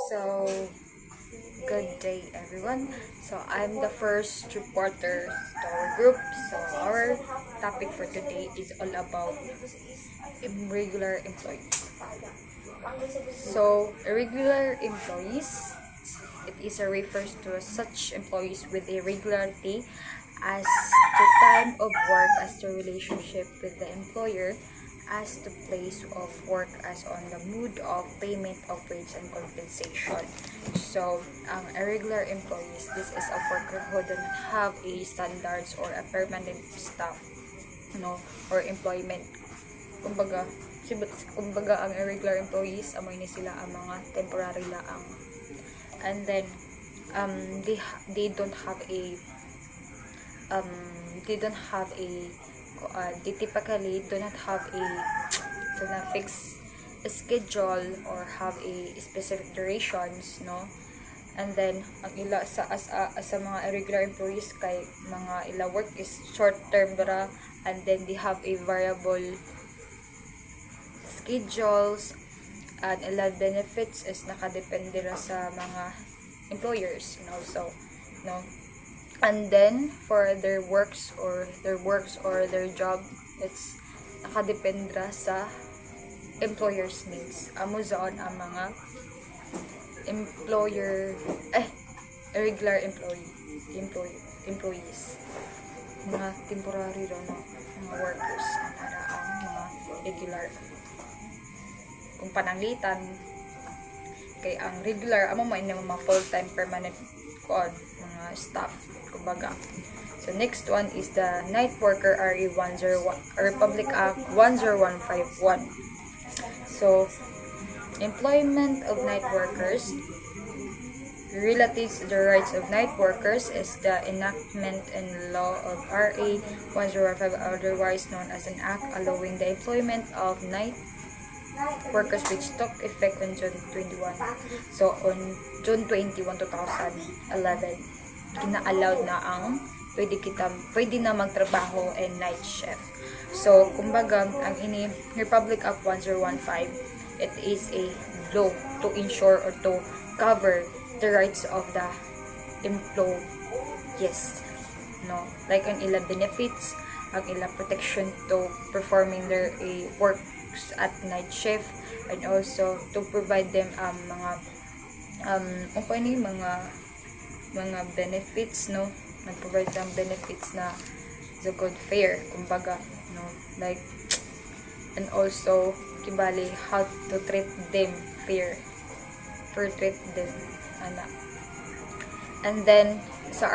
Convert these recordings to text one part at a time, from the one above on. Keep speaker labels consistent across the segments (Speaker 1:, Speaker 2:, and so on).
Speaker 1: So, good day everyone. So, I'm the first reporter to our group. So, our topic for today is all about irregular employees. So, irregular employees, it is a refers to such employees with irregularity as the time of work, as the relationship with the employer, as the place of work, as on the mood of payment of wage and compensation. So, ang irregular employees, this is a worker who don't have a standards or a permanent staff, no, or employment. Kumbaga, kumbaga ang irregular employees, amoy ni sila ang mga temporary laang. And then, they don't have a um, they don't have a they typically do not have a fixed schedule or have a specific durations, no. And then ang ila sa mga irregular employees kay mga ila work is short term bara, and then they have a variable schedules, and ila benefits is nakadepende ra sa mga employers, so no. And then for their works or their job, it's nakadepende sa employer's needs. Amo zaon ang mga irregular employees, mga temporary ro, no, mga workers para ang mga regular. Kung pananglitan kay ang regular amo mo ina mga full-time permanent mga staff, kumbaga. So next one is the night worker RE101 Republic Act 10151. So employment of night workers relatives to the rights of night workers is the enactment and law of RA 105, otherwise known as an act allowing the employment of night workers, which took effect on June 21. So on June 21, 2011, kina-allowed na ang pwede na magtrabaho and night shift. So kumbaga ang ini Republic Act 1015, it is a law to ensure or to cover the rights of the employees, no, like ang ila benefits, ang ila protection to performing their works at night shift, and also to provide them mga benefits, no, nag-provide them benefits na the good fair, kumbaga, no, like, and also kibali how to treat them fair, treat them ana. And then sa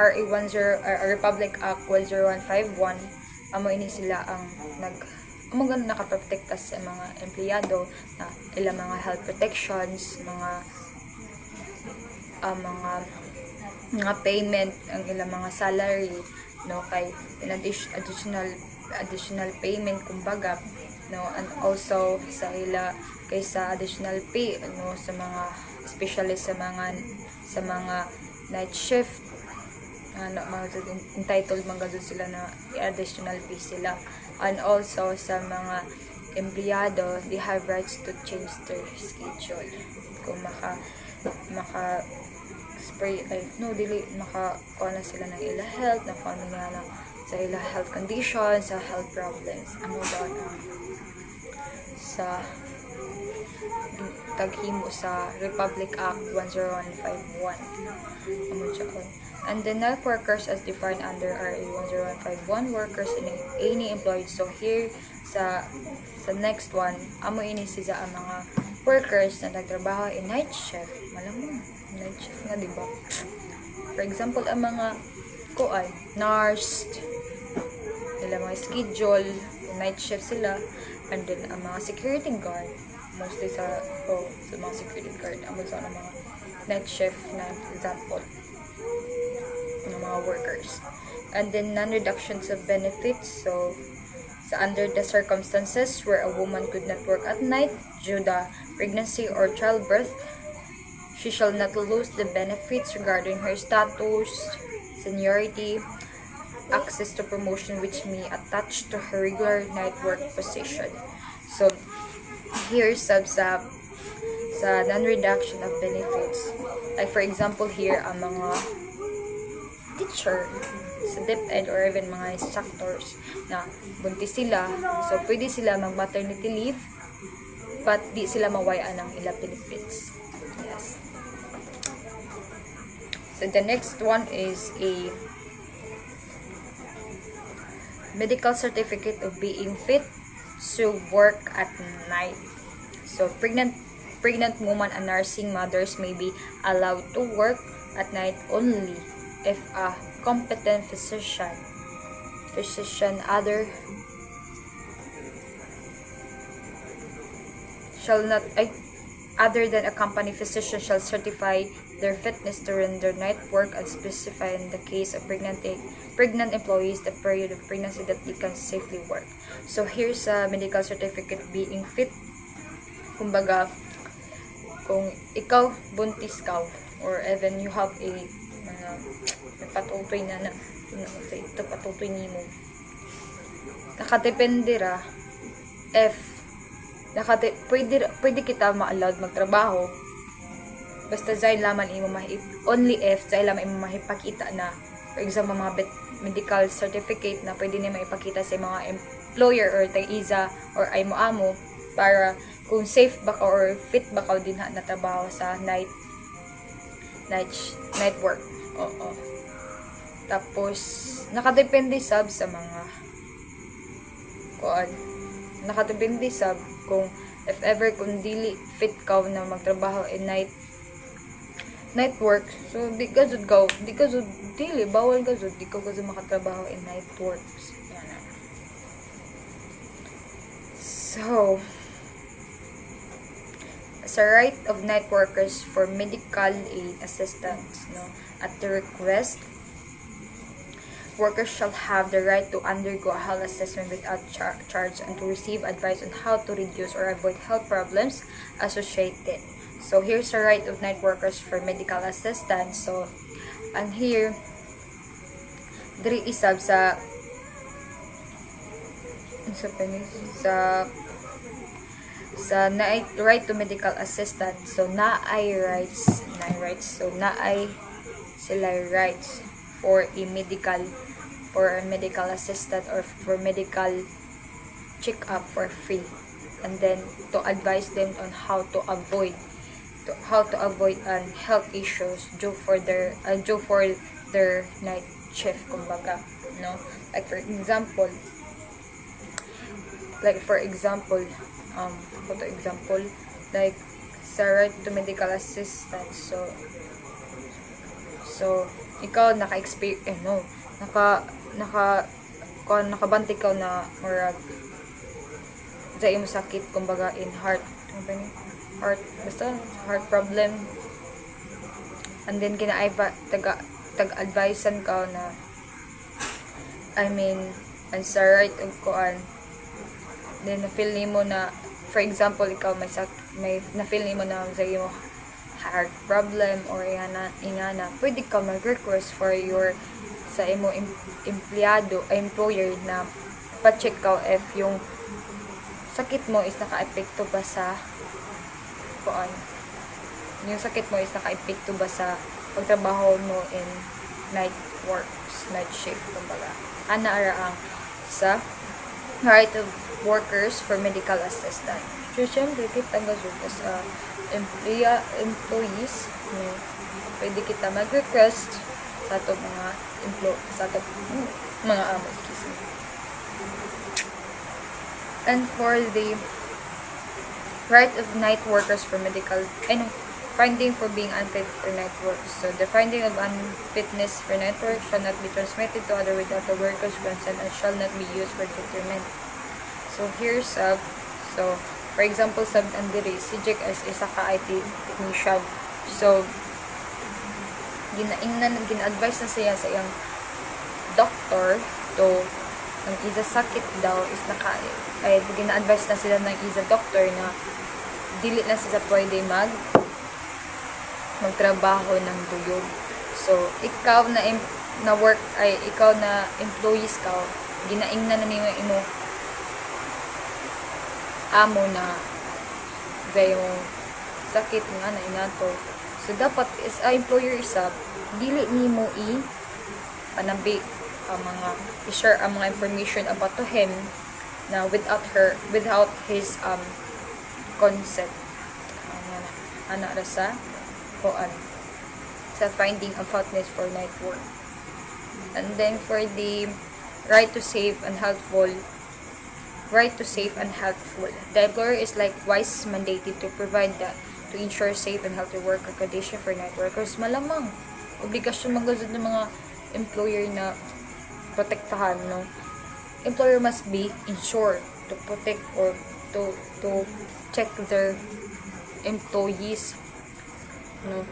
Speaker 1: Republic Act 10151, amo ini sila ang amo ganun nakaprotekta sa mga empleyado na ilang mga health protections, mga payment, ang ilang mga salary, no, kay additional payment, kumbaga, no, and also sa additional pay, no, sa mga especially sa mga night shift, entitled mga sila na additional pay sila. And also sa mga empleyado, they have rights to change their schedule kung maka spray makakuha na sila ng ila health, na kung ano sa ila health conditions, sa health problems. Ano doon sa taghimo sa Republic Act 10151. And the night workers as defined under RA 10151, workers in any employed. So here sa next one, amo ini sila ang mga workers na nagtrabaho in night shift. Malamang night shift nga, diba? For example, ang mga nurse, nila mga schedule, night shift sila. And then ang mga security guard, mostly sa mga security guard, amo sa mga night shift na example ng mga workers. And then non-reductions of benefits. So under the circumstances where a woman could not work at night due to pregnancy or childbirth, she shall not lose the benefits regarding her status, seniority, access to promotion which may attach to her regular night work position. So here sa non-reduction of benefits. Like for example here, ang mga teacher sa DepEd or even mga instructors na buntis sila, so pwede sila mag-maternity leave but di sila mawayaan ng ilang benefits. Yes. So the next one is a medical certificate of being fit to work at night. So pregnant women and nursing mothers may be allowed to work at night only if a competent physician other than a company physician shall certify their fitness to render night work and specify in the case of pregnant employees the period of pregnancy that they can safely work. So here's a medical certificate being fit. Kumbaga, kung ikaw buntis ka or even you have a may patutoy na ito patutoy nimo, nakadepende ra if pwede kita ma-allowed magtrabaho basta dahil laman imo only if dahil laman imo mahipakita na, for example mga medical certificate na pwede na maipakita sa mga employer or tag-isa or ay mo amo para kung safe ba ka or fit ba ka din na trabaho sa night work. Oo. Tapos nakadepende sab sa mga nakadepende sab kung if ever kung dili fit ka na magtrabaho in night work, so di ka dili bawal ka di ka makatrabaho in night works. So sa right of night workers for medical aid assistance, at the request, workers shall have the right to undergo a health assessment without charge and to receive advice on how to reduce or avoid health problems associated. So here's the right of night workers for medical assistance. So and here diri isab sa right to medical assistance. So naay rights. So naay sila rights for a medical assistant or for medical check-up for free, and then to advise them on how to avoid health issues due for their night shift, kumbaga, like for example like sa right to medical assistance, so ikaw naka-experience nakabanti ka na murag sa imo sakit, kumbaga in heart problem, and then tag-advisean ka na and sa right of then na-feel nimo na, for example ikaw may na-feel nimo na sa imo heart problem or ingana, pwede ka mag-request for sa imo employer na pa-check ka if yung sakit mo is naka-epekto ba sa pagtrabaho mo in night shift, kumbaga ana ara ang sa right of workers for medical assistance. So syempre kita sa employees, pwede kita mag-request sa ato mga amo, excuse me. And for the right of night workers for medical finding for being unfit for night work. So the finding of unfitness for night work shall not be transmitted to other without the worker's consent and shall not be used for detriment. So here's for example andiri si Jack as isa ka IT technician. So gina-advise na siya sa iyang doctor to ang isa sakit daw is gina-advise na sila ng isa doctor na dili na sila pwede magtrabaho ng duyog. So ikaw na employees ka, ginaingnan na niyo imo amo na gayong sakit nga na inato. So dapat is a employer isab dili nimo panambi ang mga i-share ang mga information about to him na without his consent. Ana ra sa kuan sa finding of faultness for night work. And then for the right to safe and healthful, the employer is likewise mandated to provide that to ensure safe and healthy worker condition for night workers. Malamang obligasyon magazud ng mga employer na protektahan, no? Employer must be insured to protect or to check their employees, no,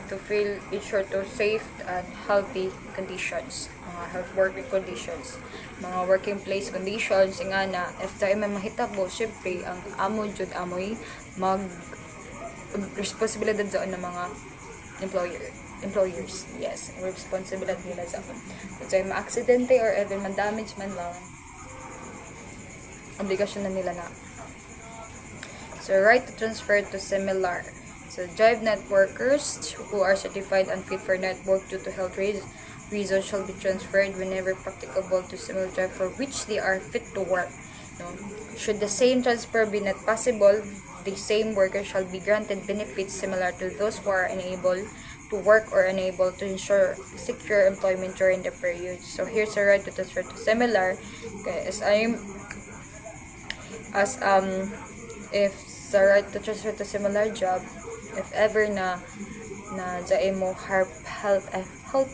Speaker 1: to feel insured to safe and healthy conditions, mga health working conditions, mga working place conditions. Nga na if tayo may mahitabo, syempre ang amo jud amoy mag responsibilidad sa ng mga employers. Yes, responsibilidad nila sa kung tayo ma-aksidente or even man-damage man lang, obligasyon na nila na. So, right to transfer to similar. So, drive night workers who are certified unfit for night work due to health reasons shall be transferred whenever practicable to similar drive for which they are fit to work. No? Should the same transfer be not possible, the same worker shall be granted benefits similar to those who are unable to work or unable to ensure secure employment during the period. So, here's a right to transfer to similar. Okay, if the right to transfer to similar job, if ever na dai mo health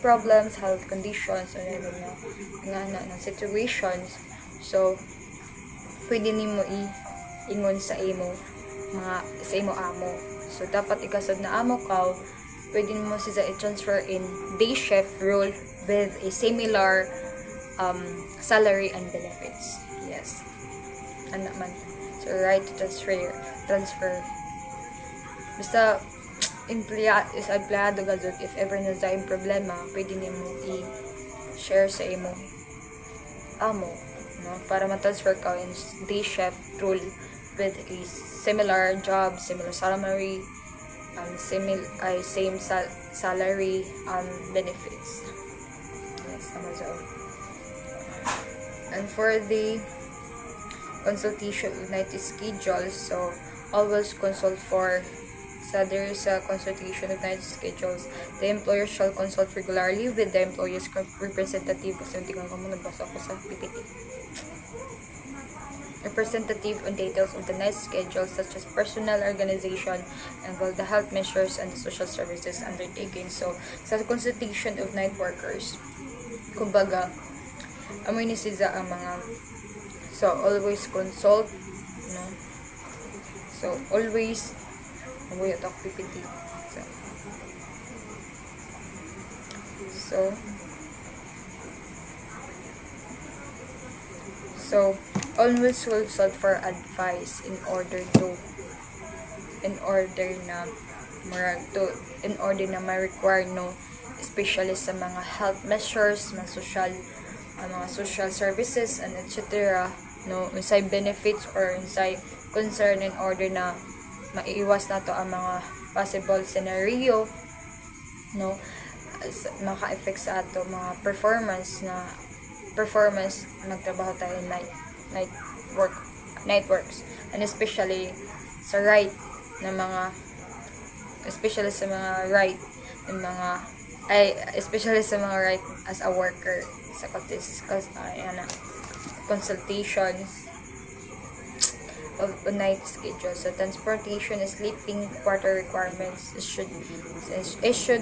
Speaker 1: problems, health conditions, or even na situations, so pwede nimo ingon sa imo amo. So dapat ikasad na amo ka, pwede mo siya i-transfer in day shift role with a similar salary and benefits. Yes, ano man. So, right to transfer. Basta, empleyado gazot, if ever na sa problema, pwede nimo i-share sa imo amo, no? Para ma-transfer ka in day shift role with a similar job, similar salary, same salary benefits. Yes, tama so. And for the consultation of night schedules, so always consult for there is a consultation of night schedules. The employer shall consult regularly with the employer's representative. Kasi tingnan ko mo, nagbasa ako sa PPT. Representative on details of the night schedule such as personnel organization and the health measures and the social services undertaken. So, sa consultation of night workers, kumbaga, amoy ni siya ang mga always consult, no? So, always nabuyo ito PPT. So, always consult for advice in order na ma-require, no, especially sa mga health measures, mga social services and etc., no, unsay benefits or unsay concern in order na maiiwas nato ang mga possible scenario, no, maka-effect sa ato mga performance magtrabaho tayo night works, and especially sa right ng mga right as a worker sa consultations of night schedule. So, transportation and sleeping quarter requirements issued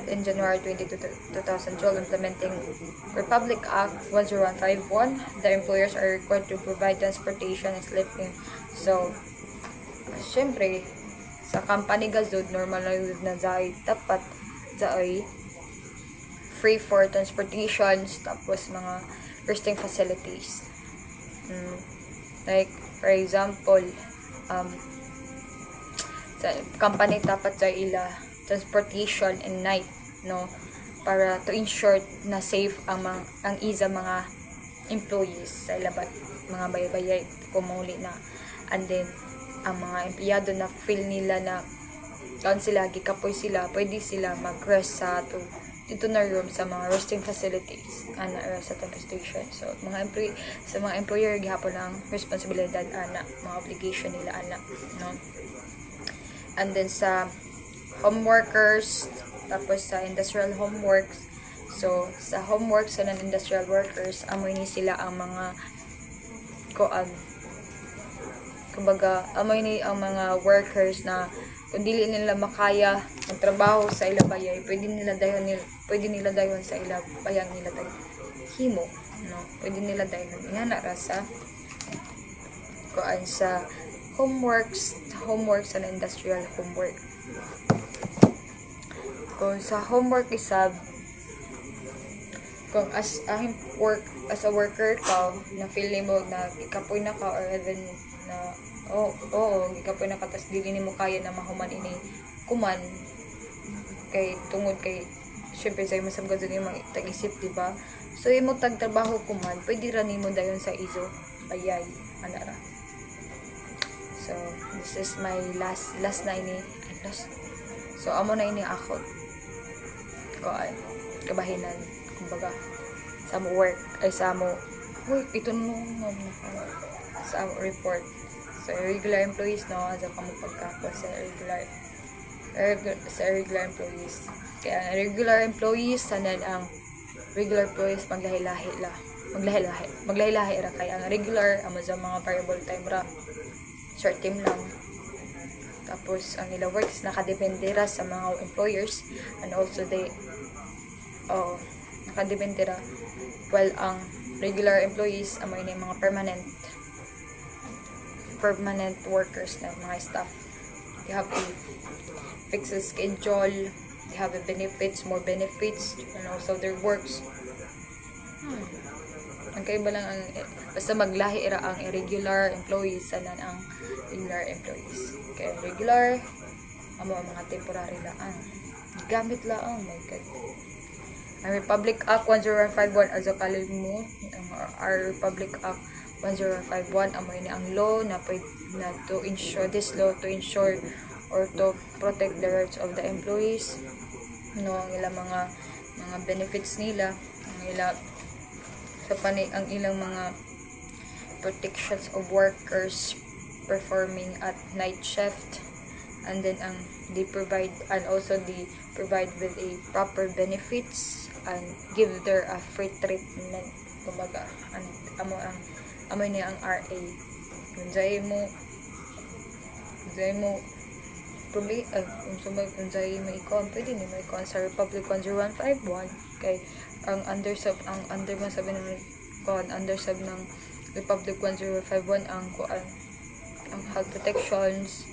Speaker 1: in January 22, 2012, implementing Republic Act 10151. The employers are required to provide transportation and sleeping. So, syempre, sa company gazud, normal na dahil dapat dahil free for transportations, tapos mga resting facilities. Like, for example, sa company dapat sa ila transportation and night, no, para to ensure na safe ang mga employees sa ilabat, mga bayay kumuli na, and then ang mga empleyado na feel nila na kaon sila, gikapoy sila, pwede sila mag-rest sa dito na room sa mga resting facilities ana sa tong station. So sa mga employer gihapon ang responsibilidad ana, mga obligation nila ana, no. And then sa home workers, tapos sa industrial homeworks. So sa homeworks sa non-industrial workers, amoy ni sila ang mga koan, kumbaga amoy ni ang mga workers na kung dili nila makaya magtrabaho sa ilang bayay, pwede nila dayon sa ilang bayang nila himo, no. Pwede nila dayon nga ra sa kuan sa homeworks sa industrial homework. Kung sa homework isab, kung as a worker ka, na feel mo na ikapoy na ka, or even na ikapoy na ka, tas dili nimo kaya na mahuman ini kuman kay tungod kay syempre sa imo samgad sa imo tag-isip, diba? So imo tagtrabaho kuman, pwede ra nimo dayon sa izo bayay ana ra. So this is my last na ini so amo na ini ako kabahinan, kumbaga sa mo work ay sa mo ito no sa report sa regular employees, no, asa ka mo pagkako sa regular employees. Kaya ang regular employees sanan ang regular employees maglahi-lahi ra, kaya ang regular amo sa mga variable time ra, short time lang. Tapos ang ila works nakadepende ra sa mga employers, and also nakadepende ra, while ang regular employees amo ini mga permanent workers na mga staff. They have a fixed schedule, they have more benefits, and also their works. Ang kaiba lang ang basta maglahi ra ang irregular employees sanan ang regular employees. Kaya regular amo ang mga temporary lang, gamit lang, oh my god. Ang Republic Act 10151 as a mo, our Republic Act 10151 amo ini ang law na to ensure or to protect the rights of the employees, no, ang ilang mga benefits nila, ang ilang mga protections of workers performing at night shift, and then they provide with a proper benefits and give their a free treatment, kumbaga amo ni ang RA. Unjay mo pwede ni mo ikon sa Republic 10151 kay ang under ng Republic 10151 ang health protections,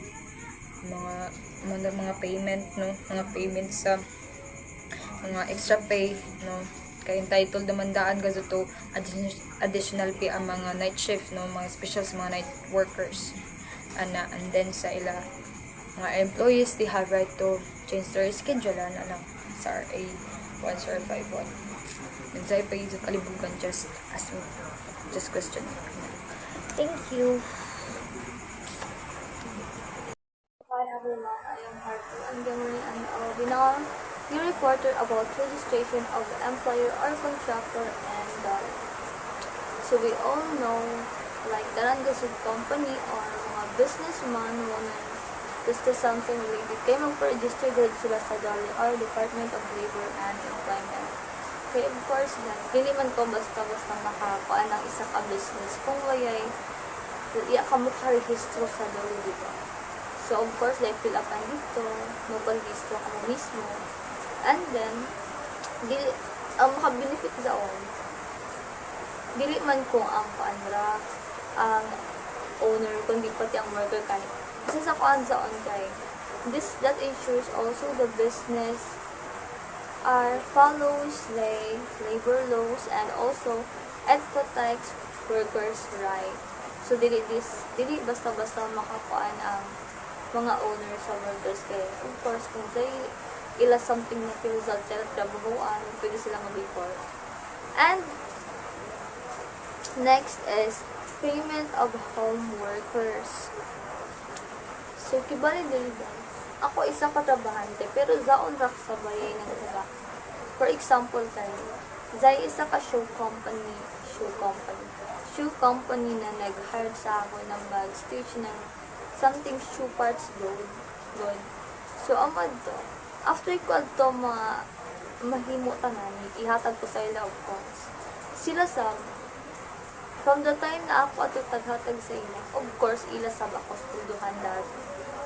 Speaker 1: mga payment, no, mga payments sa mga extra pay, no, kay entitled naman daan gazo to additional pay ang mga night shift, no, mga special sa mga night workers and then sa ila mga employees, they have right to change their schedule sa RA 1051. And sa pa yung kalibugan, just question. Thank you.
Speaker 2: Hi everyone, I am Harper Angamari and I will be now your reporter about registration of the employer or contractor and so we all know like Darangasud company or mga businessman mo gusto something related kay magpa-register dahil sila sa DOLE or Department of Labor and Employment. Okay, of course, hindi man ko basta-basta makakuha ng isa ka business kung wayay iya ka mo ka-register sa DOLE, diba? So, of course, like, fill up ang dito, mag-register ka mo mismo, and then, maka-benefit sa dili man kung ang paanra, ang owner, kundi pati ang worker kahit isa sa kuan sa kay that ensures also the business follows labor laws and also it protects workers' right. So dili basta-basta makakuan ang mga owner sa workers kay of course kung ila something na result sila trabahoan, pwede sila mag-report. And next is payment of home workers. So, kibali din ako isa ka trabahante pero zaon ra sa bayay ng trabaho. For example tayo, zay isa ka shoe company na nag-hire sa ako ng mag-stitch ng something shoe parts good. So amad to, after ko to mahimo tanan, ihatag ko sa ila of course. Sila sab from the time na ako ato taghatag sa ila, of course ila sab ako studuhan dahil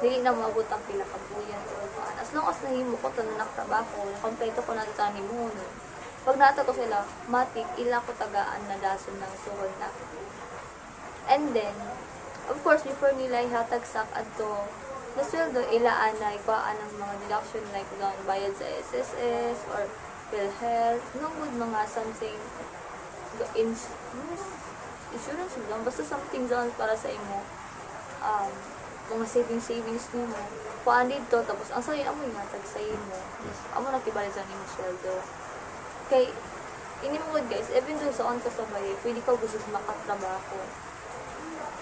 Speaker 2: dili na mabot ang pila ka buyan or kuan. As long as nahimo ko tanan ng trabaho, kompleto ko na tani mo. Pag nata ko sila, matik ila ko tagaan na dason ng suhod na. And then, of course, before nila ihatag sa adto na sweldo, ilaan na ikuhaan ng mga deduction like doon bayad sa SSS or PhilHealth, nungod mga something insurance lang, basta something doon para sa imo. Mga savings nimo. Kuhaan dito, tapos ang sayo amo ihatag sa imo. Amo nakibalik sa nimo sweldo. Kay, ini mo guys, even though saan ka sa bahay, pwede ka gusto makatrabaho.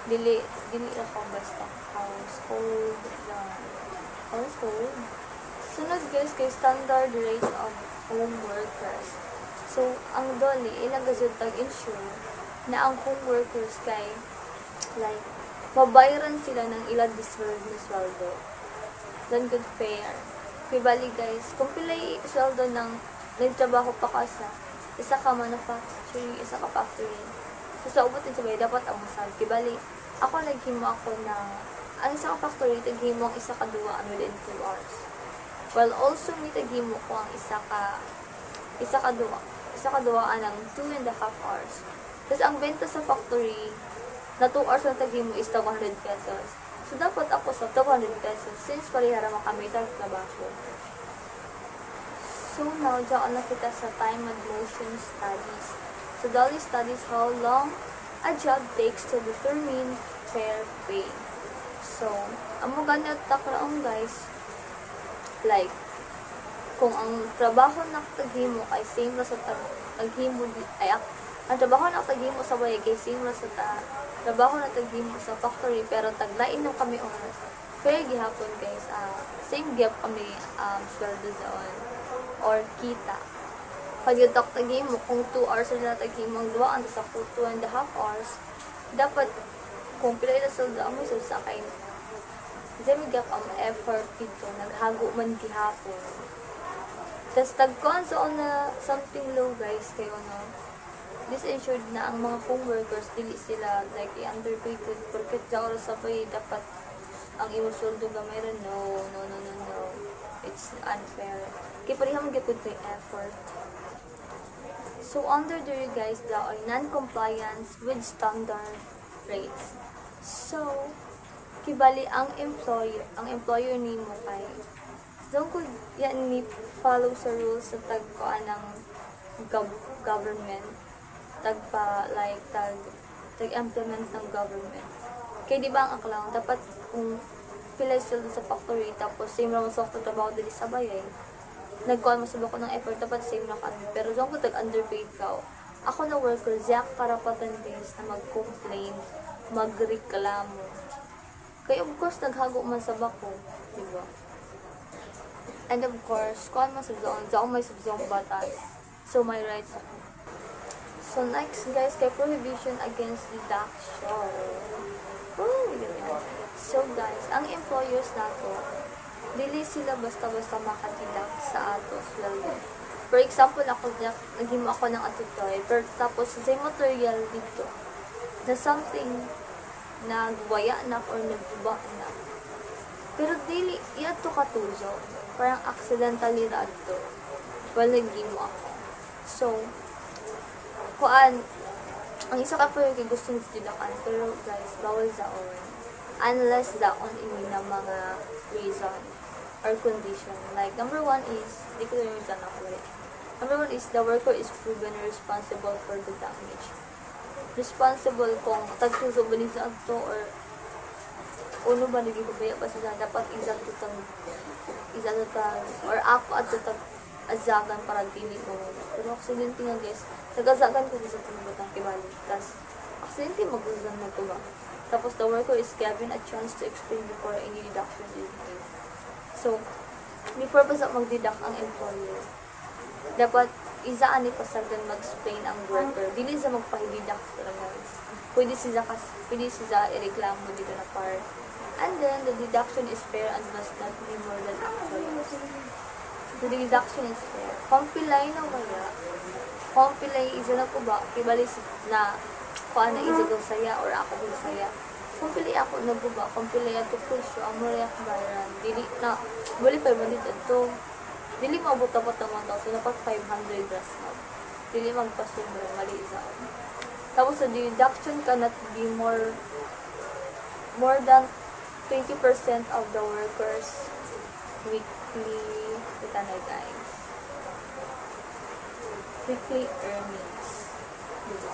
Speaker 2: Dili ako basta household lang. Household. Sunod guys, kay standard rates of home workers. So, ang doli, ilang gasod tag-insure na ang home workers kay, like, mabayaran sila ng ilang deserved na sweldo. Then good fair. Kay bali guys, kung pilay sweldo ng nagtrabaho pa ka sa isa ka manufacturing, isa ka factory. So, sa ubutin sa bay, dapat ang masal. Kibali, ako naghimo ako ng, ang isa ka factory, naghimo ang isa ka duwaan within 2 hours. While also, may naghimo ko ang isa ka duwaan ng 2.5 hours. Tapos, ang benta sa factory, na 2 hours na taghimo is 200 pesos. So, dapat ako sa 200 pesos since parihara kami trabaho. So now, dyan na kita sa time and motion studies. So, Dolly studies how long a job takes to determine fair pay. So, amo ganit takraon guys, like, kung ang trabaho na taghimo kay same ra sa taghimo ang trabaho na taghimo sa bahay kay same ra sa trabaho na taghimo sa factory pero taglain ng kami oras. Fair gihapon guys, same gap kami sweldo doon or kita. Pag yung tagim mo, kung 2 hours na tagim mo, ang duwaan sa 2.5 hours, dapat, kung pila ila sa daan mo, sa kain, dami gap ang effort dito, naghago man gihapon. Tapos, tagkuhan sa na something low, guys, kayo, no? Disinsured na ang mga home workers, dili sila, like, i-underpaid, porque dyan sa pay, dapat, ang imusuldo gamay rin, no. It's unfair. Kaya parehang gipod kay effort. So, under there guys, the non-compliance with standard rates. So, kibali ang employer nimo kay don't ko yan ni follow sa rules sa tagkuan ng government. Tag-implement ng government. Kaya di ba ang aklaw, dapat kung pilay sila sa factory, tapos same lang sa trabaho dili sa bayay, nagkuhan mo sa bako ng effort, dapat same na kami. Pero doon ko tag-underpaid ka, ako na worker, ziyak karapatan guys na mag-complain, magreklamo. Kaya of course, naghago man sa bako, diba? And of course, kuhan mo sa zone may subzone batas. So, may rights ako. So, next guys, kay prohibition against deduction. So guys, ang employers nato, dili sila basta-basta makatidak sa ato sweldo. For example, naghimo ako ng atutoy, pero tapos sa material dito, na something nagwaya na or nagbuba na. Pero dili, yato katuzo. Parang accidentally na ito. Well, naghimo ako. So, ang isa ka po yung gusto nyo tidakan, pero guys, bawal zaon. Unless daon ini na mga reason or condition. Like, number 1 is, di ko yung reason ako ulit. Number 1 is, the worker is proven responsible for the damage. Responsible kung tagtuso ba nisa ito or uno ba nagigubaya pa sila, dapat exacto or ako at azagan para dili mo. Pero aksidente nga guys, nagazagan ko sa tulog ng kibali. Tapos, aksidente maguzan na ito ba? Tapos, the worker is given a chance to explain before any deduction is made. So, So, before pa sa mag-deduct ang employer, dapat isa ani pasagdan mag-explain ang worker. Dili sa magpa-deduct talaga. Pwede siya ireklamo dito na part. And then, the deduction is fair and must not be more than actual. The deduction is fair. Compilay na kaya. Compilay isa na ko ba? Ibalik na kung ano isa ko saya or ako ko saya. Compilay ako na ko ba? Compilay ato po siya. Ang marayak bayaran. Dili na. Bali pa ba dito ito? Dili mabot-abot ng 1,000. Dapat 500 ras na. Dili magpasubra. Mali isa. Tapos the deduction cannot be more than 20% of the workers' weekly, ito na guys, weekly earnings. Diba?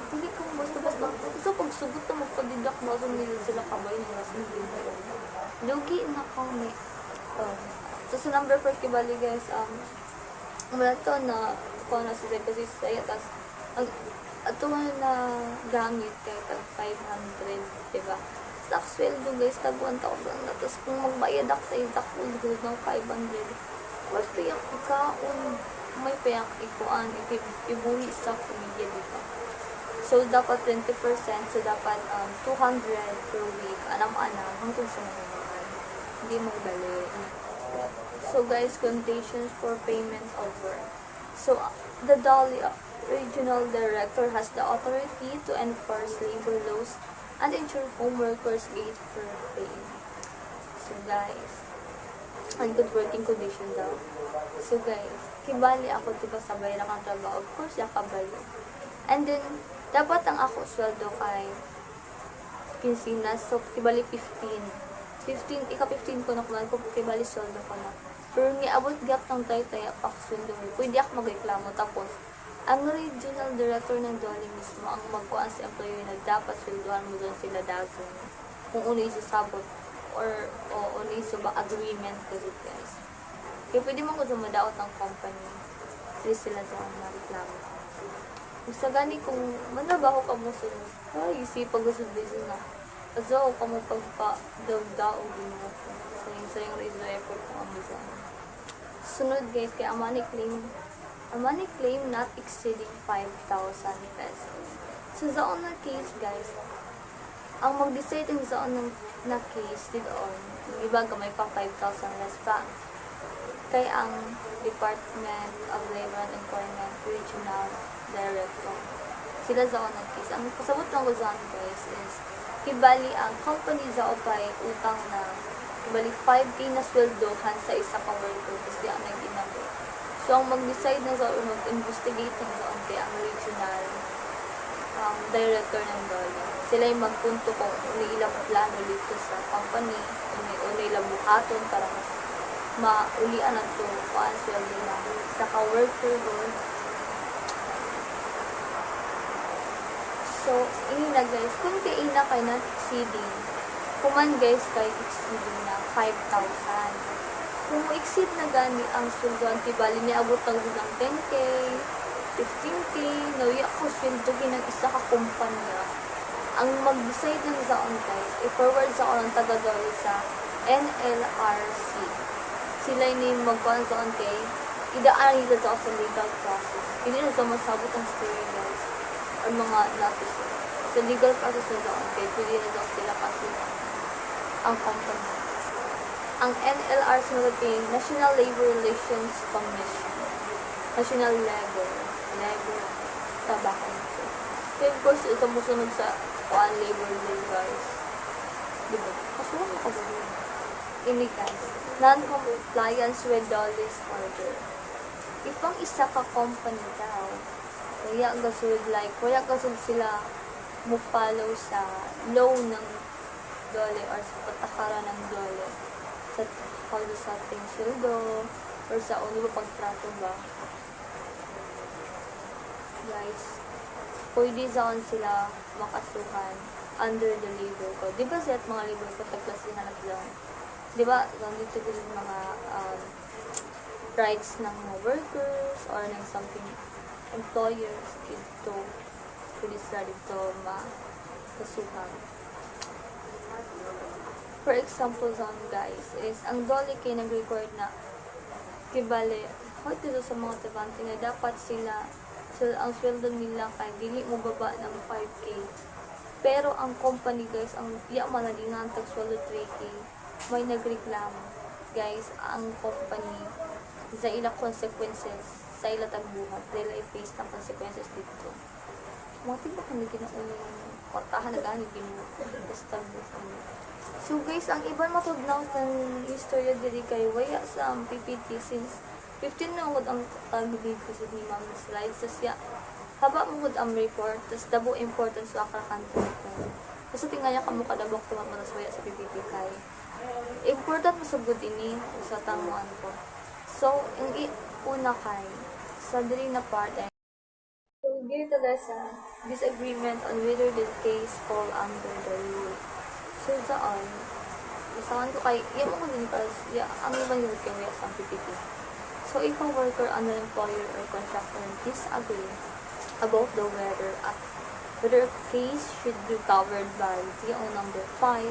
Speaker 2: Hindi ko basta-basta. So, pag sugot na magpadidak mo, so nila sila kabay ng nasa nila. Lugi na kami. So, sa number per kibali guys, wala to na kung na sila kasi saya, tas ato na gamit kay tag 500, diba? Sa sweldo guys, tag 1,000 na. Tapos kung magbayad ako sa exact food ng 500, what payak ikaon? May payak ikuan, ibuhi sa pamilya, diba? So, dapat 20%. So, dapat 200 per week. Anam-anam, hanggang sa mga hindi magbali. So, guys, conditions for payment of work. So, the DOLE Regional Director has the authority to enforce labor laws and ensure home workers get fair pay. So guys, and good working condition daw. So guys, kibali ako diba sabay na kang trabaho. Of course, yakabali. And then, dapat ang ako sweldo kay kinsinas. So, kibali 15. Ika-15 ko na kumain ko, kibali sweldo ko na. Pero niabot gap ng tay-tay pa sweldo mo. Pwede ako magreklamo. Tapos, ang regional director ng DOLE mismo ang magkuhan sa employer na dapat sweldohan mo doon sila dato kung unay sabot or unay ba agreement kasi guys. Kaya pwede mo ko sumadaot ng company. Please sila sa mga reklamo. Gusto gani kung manabaho ka mo sunod. Ay, isipag gusto din na. Kasi ako ka mo pagpa-daw-daw ginawa ko. So yung raise the effort ko ang bisa. Sunod guys, kaya money claim not exceeding 5,000 pesos. So, sa unang case, guys, ang mag-decide ng sa unang na case dito yung iba kamay pa 5,000 less pa. Kaya ang Department of Labor and Employment Regional Director. Sila sa unang case. Ang kasabot ng guzan, guys, is kibali ang company sa upay utang na kibali 5K na sweldohan sa isa ka worker. Kasi ang nag-inabot. So, ang mag-decide na sa mag-investigate ng doon kay ang regional director ng DOLE. Sila yung magpunto kung ilang plano dito sa company, ilang buhaton para mas maulian ang ito kung ang sweldo na sa ka-worker doon. So, ini na guys, kung ina kay not exceeding, kuman guys kay exceeding na 5,000. Kung exceed na gani ang sweldo, antibali niya abot ng 10K, 15K, nauya ko sweldo ng isa ka kumpanya. Ang mag-decide ng zaon guys, i-forward sa ng taga-DOLE sa NLRC. Sila yung magkuhan zaon kay, idaan nila sa legal process. Hindi na sa masabot ang story guys, or mga notices. Sa legal process na zaon kay, pwede na daw sila kasi ang company. Ang NLRC natin, National Labor Relations Commission. National Labor Trabaho. Kaya of course, ito musunod sa labor day guys. Diba? Kasuha mo ka ba yun? Ini guys, non-compliance with DOLE's order. If ang isa ka company daw, kaya gasud sila mo follow sa law ng DOLE or sa patakaran ng DOLE. Sa ating sweldo or sa ulo pagtrato ba guys, pwede saan sila makasuhan under the labor code. Diba siya at mga labor code tagklasihan at lang, diba dito yung mga rights ng mga workers or ng something employers ito pwede sila dito makasuhan. For example zone guys is ang dole kay nag-record na kibali hoy dito sa mga trabante nga dapat sila ang sweldo nila kay dili mo baba ng 5k. Pero ang company guys ang iya man ang tag-sweldo 3k may nagreklamo. Guys, ang company sa ilang consequences sa ilang tagbuhat dahil i-face ng consequences dito. Mati ba kami ginaunang kwartahan na gani basta so guys, ang iban matudnaw ng istorya diri kay waya sa PPT since 15 na ugod ang tagdid kasi ni Ma'am Slides sa siya haba mo ang report tas dabo important sa akra kanto kasi tingnan niya kamo kadabok tuwa mo waya sa PPT kay important mo sa good ini sa tamuan ko so ang una kay sa diri na part so give the lesson disagreement on whether the case fall under the rule so saan isahan ko kay iya mo ko din para ang iba yung kaya sa PPT. So, if a worker and an employer or contractor disagree about the whether a case should be covered by TO number 5,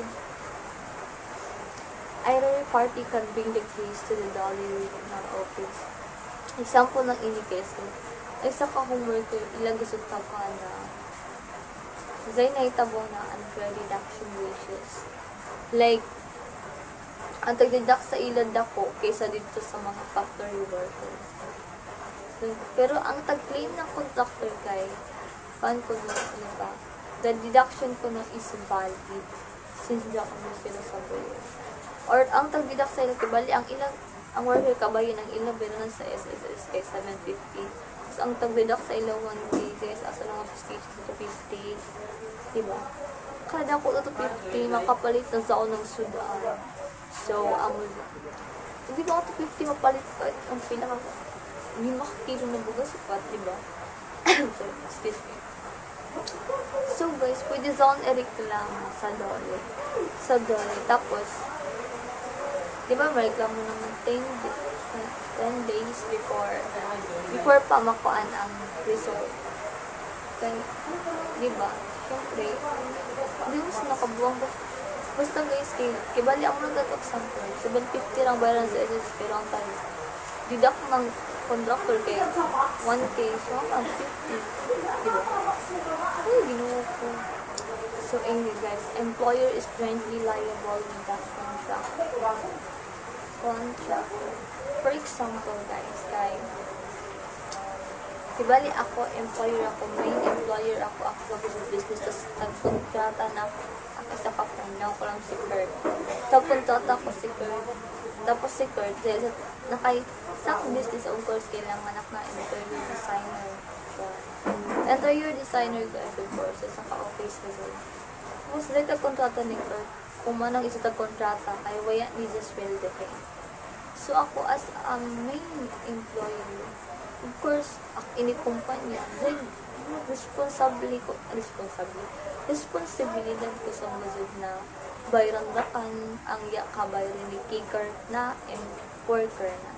Speaker 2: either party can bring the case to the Dolly Regional Office. Example ng ini case ay sa ka-home worker ilang gusto ka na zay na itabo na unfair deduction ratios. Like, ang tag-deduct sa ilan dako kaysa dito sa mga factory workers. Pero ang tag-claim ng contractor kay pan ko na ano ba, the deduction ko na is valid since di ako sila sa buyo. Or ang tag-deduct sa ilan kibali ang worker kabayan ang ilang bilang sa SSS kay 750. Tapos ang tag-deduct sa ilang 1K guys asa lang ang prestige to 50. Diba? Kada ko to 50 makapalit na sa ako ng sudan. So, hindi ba ako 50 mapalit ka? Ang pinaka, hindi makakilo ng bugas sapat, di ba? Sorry, excuse me. So, guys, pwede zone reklamo sa dole. Sa dole. Tapos, di ba, may reklamo naman 10 days before pa makuan ang result. Kaya, di ba? Siyempre, hindi mo sa nakabuwang ba? Basta guys, kibali ako nag-gatok sample. 750 lang bayaran sa SS pero ang tayo. Didak ng contractor kay 1K. So, ang 50. Diba? Ay, ginuha ko. So, anyway guys, employer is jointly liable with that contract. For example guys, kibali ako, employer ako, main employer ako sa business, tapos nag-contrata na ako sa kapon, ko lang si Kurt. Nag-contrata ko si Kurt. Tapos si Kurt, dahil sa business, of course, kailangan anak na interior designer. So, interior designer guys, of course, sa ka-office kasi. Tapos dahil nag-contrata ni Kurt, kung manang isa tag-contrata, kaya waya ni Jaswell kay. So ako as a main employee, of course, ini kumpanya, then responsibilidad ko sa mazod na bayran rakan ang kabayran ni kicker na and worker na.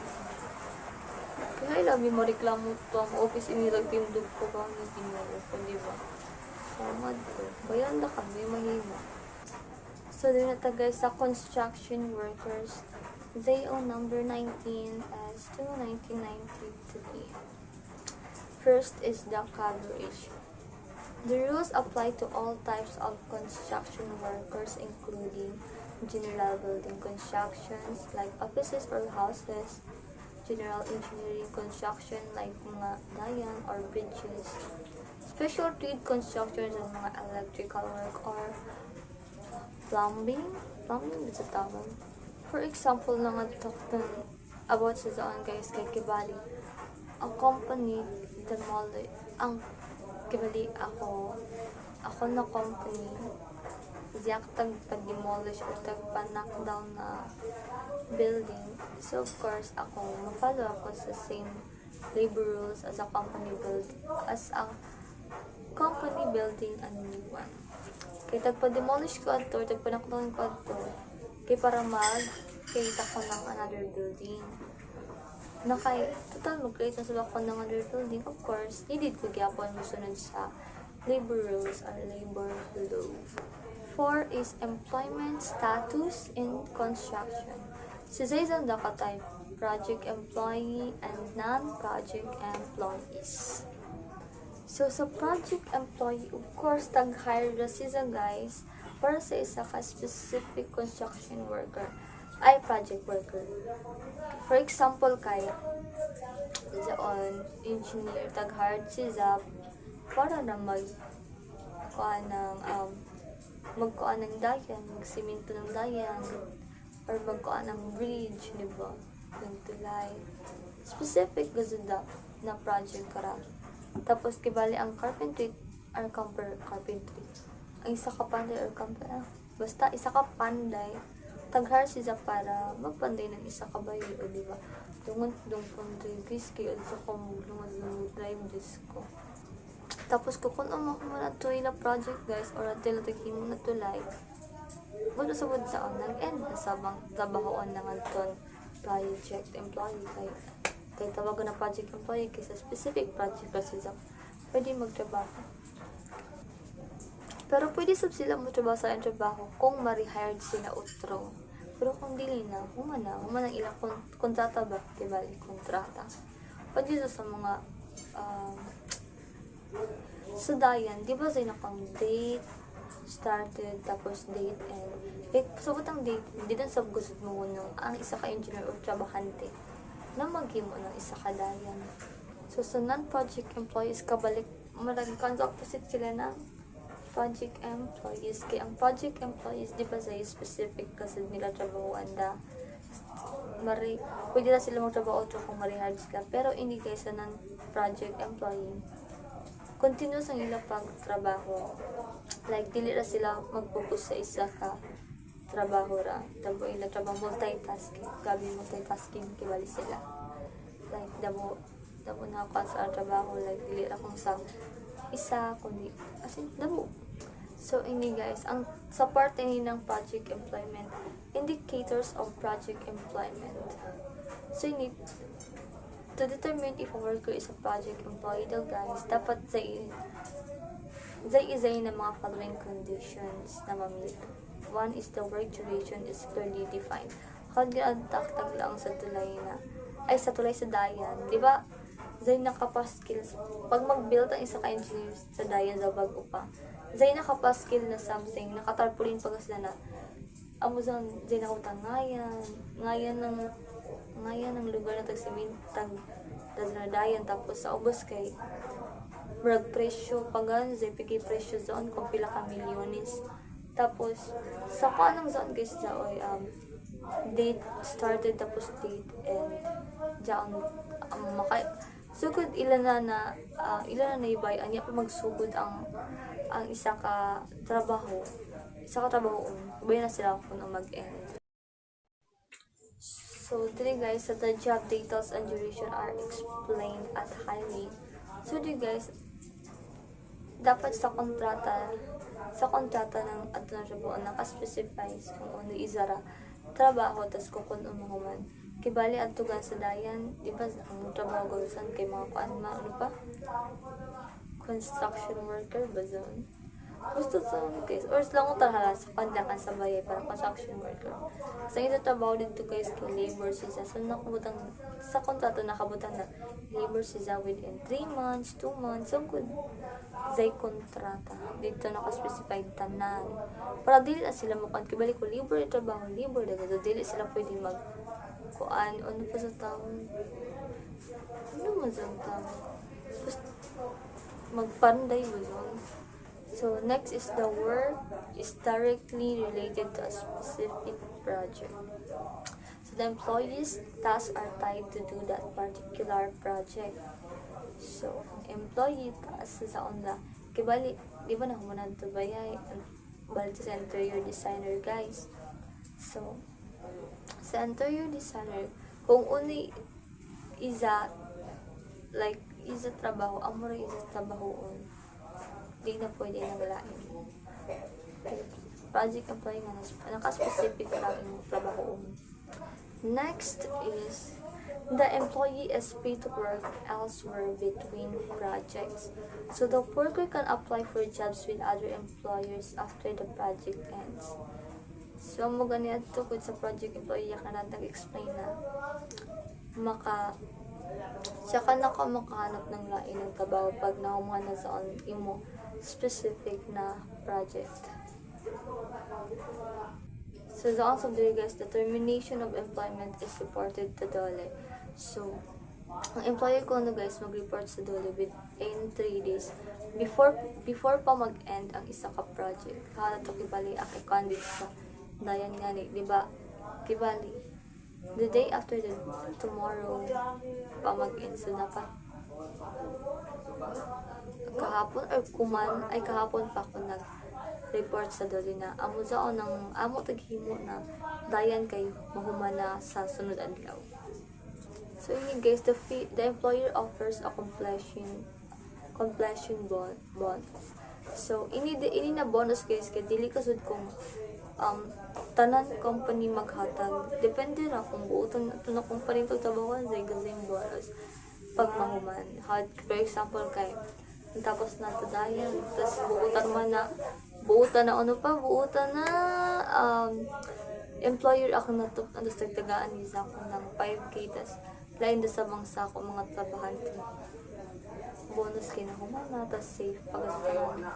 Speaker 2: Kaya labi mo reklamo to ang office inilag tindog ko ba ni tinuo ko, di ba? Samad ko. Bayan na kami, mahima. So, doon na guys sa construction workers, ZO number 19 as to 1993. First is the coverage. The rules apply to all types of construction workers including general building constructions like offices or houses, general engineering construction like mga dayan or bridges, special trade construction ng mga electrical work or plumbing sa tawag. For example, talk about sa zaan guys kay Kibali. Ang company ang kibali ako na company diyak tag-demolish o tag-knockdown na building. So of course ako ma-follow ako sa same labor rules as a company building a new one. Kaya tagpa-demolish ko ato, tagpa-knockdown ko ato kaya para kita ko ng another building. Total mag-create na sila ko ng other building, of course, needed ko gyapon musunod sa labor rules or labor law. 4 is employment status in construction. So these are the type project employee and non-project employees. So sa project employee, of course, tag-hire na sila guys para sa isa ka specific construction worker ay project worker. For example, kay on engineer tag-hire sila para na magkuha ng dayan, magsimento ng dayan, or magkuha ng bridge, di ba? Ng tulay. Specific gusto na project kara. Tapos, kibali ang carpentry or carpentry. Ang isa ka panday or basta isa ka panday, tag-hire siya para magpanday ng isa ka bayo, o di ba? Dungon panday, guys, kayo sa kumulungan drive disco. Tapos kung mo na tulay na project guys or atil mo na tulay buto sa nag-end na sabang trabahoan na ngadton project employee kay tawagan na project employee kaysa specific project kasi pwede magtrabaho. Pero pwede sila magtrabaho sa trabaho kung ma-rehired sila utro. Pero kung dili na, humana ilang kontrata ba? Diba? Kontrata. Pwede sa mga sa dayan, di ba sa'yo nakang date, started, tapos date, and sabot ang date, di din sa gusto mo nung ang isa ka engineer o trabahante na mag-himo ng isa ka dayan. So, sa non-project employees, kabalik, maraming opposite sila ng project employees. Kaya ang project employees, di ba sa'yo specific kasi nila trabahoan da pwede na sila magtrabaho kung marihard sila, pero hindi kayo sa non-project employee continuous ang ilang pagtrabaho. Like, dili na sila magpupus sa isa ka trabaho ra. Dabo ilang trabaho multitasking. Gabi multitasking kibali sila. Like, dabo na ako sa trabaho. Like, dili na kung sa isa, kundi, as in, dabo. So, ini guys, ang sa parte ng project employment, indicators of project employment. So, you need to determine if a worker is a project employee daw guys, dapat zay na mga following conditions na mamit. One is the work duration is clearly defined. Hod taktak lang sa tulay sa dayan. Di ba? Zay nakapaskills. Pag mag-build ang isa ka engineer sa dayan sa bago pa, zay nakapaskill na something, nakatarpulin pag sila na amuzan zay nakutang ngayan ng lugar na tagsimintang dayan tapos sa ubos kay brag presyo pagan zay pigi presyo zone kung pila ka milyones tapos sa kanang zone guys date started tapos date and diyan sugod ilan na ibay anya pa magsugod ang isa ka trabaho ibay na sila kung mag-end. So, today guys, the job details and duration are explained at highly. So, today guys, dapat sa kontrata ng ato na siya po, nakaspecifies kung ano izara trabaho, tas kung ano man. Kibali at tugan sa dayan, di ba, ang trabaho gawin kay mga ano pa? Construction worker ba zon? Gusto sa guys, or lang ko tahala sa pandakan sa bayay para construction worker. Sa ito trabaho dito guys kay labor siya. So nakabutang sa kontrato nakabutang na labor siya within 3 months, 2 months, so good. Zay kontrata. Dito naka-specified tanan. Para dili na sila mukan kibalik ko labor trabaho, labor daga so dili sila pwede mag kuan ano pa sa taon. Ano mo sa taon? Magpanday mo zon. So, next is the work is directly related to a specific project. So, the employee's tasks are tied to do that particular project. So, employee tasks sa onda. Kibali, di ba na humanan to bayay? Bali sa interior designer, guys. So, sa interior designer, kung uni isa trabaho, amore isa trabaho di na pwede naglain. Project employee nga naka-specific lang yung trabaho. Next is The employee is free to work elsewhere between projects. So the worker can apply for jobs with other employers after the project ends. So mo ganyan to kung sa project employee ka na nag-explain na maka siya ka na ka makahanap ng lain ng trabaho pag nahuman na sa imo specific na project. So the answer there guys, the termination of employment is reported to DOLE. So, ang employer ko na guys mag-report sa DOLE within 3 days before pa mag-end ang isa ka project. Hala to kibali aki convict sa dayan nga ni, di ba? Kibali. The day after the tomorrow pa mag-end. So, dapat kahapon or kahapon pa ako nag-report sa DOLE na amo zaon ng amo taghimo na dayan kay mahumana sa sunod adlaw. So yun guys, the employer offers a completion bond. So ini na bonus guys kay dili kasud kung tanan company maghatag. Depende na kung buoton na company to tabawan sa gazing bonus pag mahuman. For example kay tapos na to dayan, tapos buutan na employer ako na to, tagaan niya ako ng 5K, tas lain do sa bangsa ko mga trabahante. Bonus kinahuman na, tas safe pagkakaroon.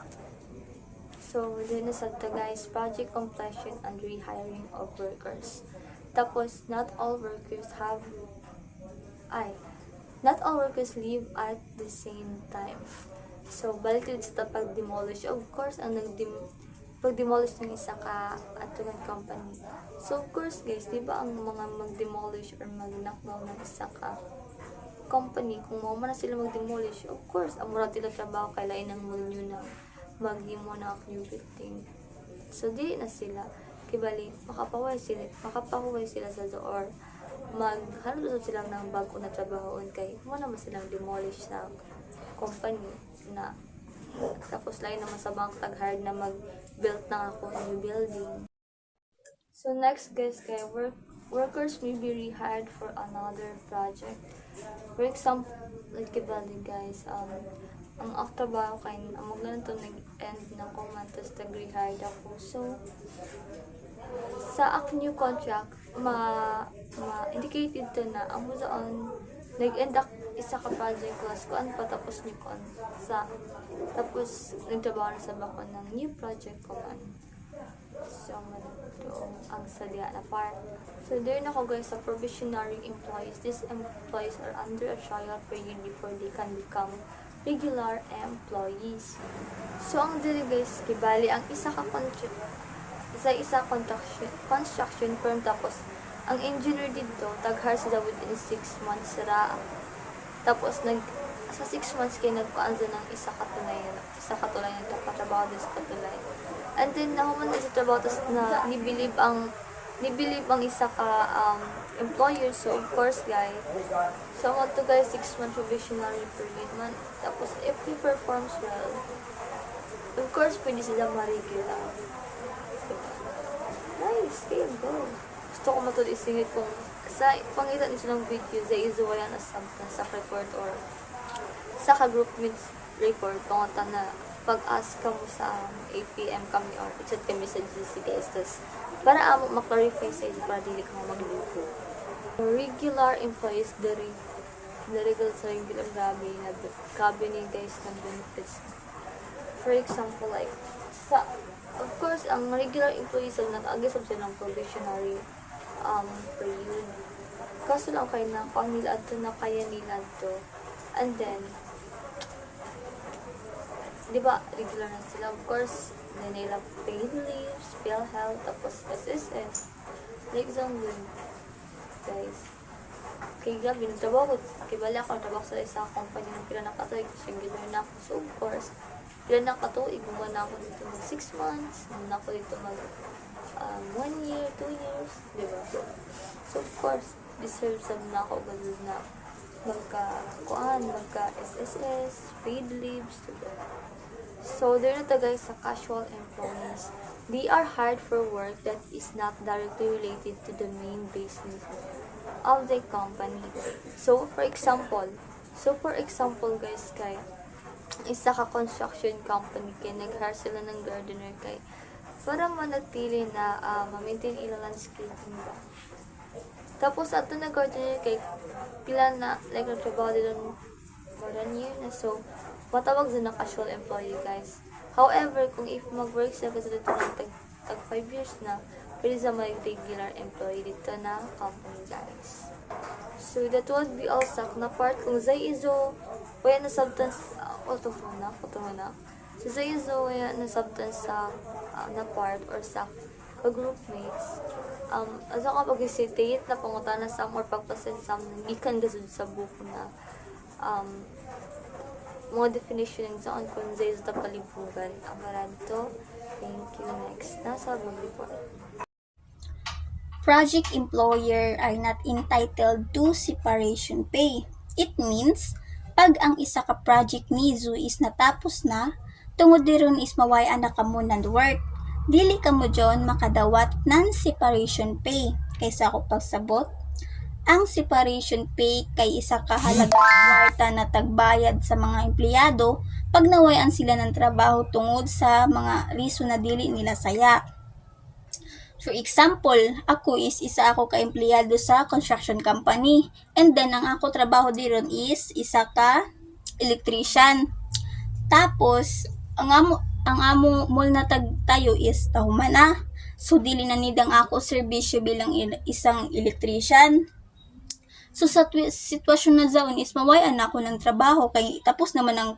Speaker 2: So, din na sa guys, project completion and rehiring of workers. Tapos, not all workers leave at the same time. So, balik din sa pag-demolish. Of course, ang pag-demolish ng isa ka aturan company. So, of course, guys, di ba ang mga mag-demolish or mag-knockdown ng isa ka company, kung mo na sila mag-demolish, of course, ang mura tila trabaho, kailain ng mulyo na mag-imo na new building. So, di na sila. Kibali, makapahuway sila sa door. Maghanap sila ng bago na trabahoon kay mo naman silang demolish sa company na tapos lain naman sa bank tag-hard na mag-build na ako new building. So next guys, kay workers may be rehired for another project. For example, like kibali guys, ang trabaho kay ang maglanto nag-end na ko man tapos tag-rehired ako. So sa new contract ma-indicated to na ang muzaon nag-end isa ka project class ko pa tapos ni kon sa tapos nagtrabaho na sa bako ng new project ko man. So ang sadya na part. So there na ko guys sa probationary employees. These employees are under a trial period before they can become regular employees. So ang diri guys kibali ang isa construction firm tapos ang engineer dito taghar sila within 6 months ra. Tapos sa 6 months kay nagpaanza ng isa katulay na katrabaho din sa katulay. And then nahuman na sa trabaho tapos na nibilib ang isa ka employer. So of course guys, so what to guys 6 month probationary period man. Tapos if he performs well, of course pwede sila ma-regular. Nice, game, go. Gusto ko matuloy isingit kung sa pangitan nito ng video sa izuwayan sa report or sa ka-group meets report pangunta na pag-ask ka mo sa 8 PM kami or chat kami sa GC guys tas para amo maklarify sa inyo para dili ka magluluto. Regular employees the regular sa regular gabi ni guys ng benefits. For example like of course, ang regular employees ay nag-agisab sila ng probationary period. Kaso lang kayo na pang nila ito na kaya nila ito. And then, di ba, regular na sila. Of course, then nila paid leaves, PhilHealth, tapos SSS. Like example, guys. Kaya gabi, nagtrabaho ko. Kaya bala ako, nagtrabaho sa isang company na pinanakatoy kasi regular na ako. So, of course, ilan na katuig, gumawa na ako dito mag 6 months, gumawa na ako dito mag 1 year, 2 years, diba? So of course, deserve na ako ganun na magka-SSS, paid leaves, diba? So there na to guys sa casual employees. They are hired for work that is not directly related to the main business. of the company. So for example guys, kay isa ka construction company kay nag-hire sila ng gardener kay para manatili na ma-maintain ilang landscaping ba. Tapos ato na gardener kay pila na like nagtrabaho din more than year na, so matawag sa na casual employee guys. However, kung if mag-work sa facility ng tag 5 years na, pwede sa may regular employee dito na company guys. So that would be all sa na part kung zay izo waya na substance auto na. So zay izo waya na substance sa na part or sa groupmates. Asa ka pag-hesitate na pangutana sa or pagpasin sa gikan gasud sa buko na mga definition ng saan kung zay sa palibugan ang maradto. Thank you. Next na sa report.
Speaker 3: Project employer are not entitled to separation pay. It means, pag ang isa ka project nizo is natapos na, tungod diron is mawayan na kamo ng work. Dili kamo dyon makadawat ng separation pay. Kaysa ako pagsabot, ang separation pay kay isa ka halagang kwarta na tagbayad sa mga empleyado pag nawayan sila ng trabaho tungod sa mga reason na dili nila saya. For example, ako is isa ako ka empleyado sa construction company, and then ang ako trabaho diron is isa ka electrician. Tapos ang amo mall na tayo is tahuman na. So dili na nidang ako serbisyo bilang isang electrician. So sa sitwasyon na zaon is mawayan ako ng trabaho kay tapos naman ang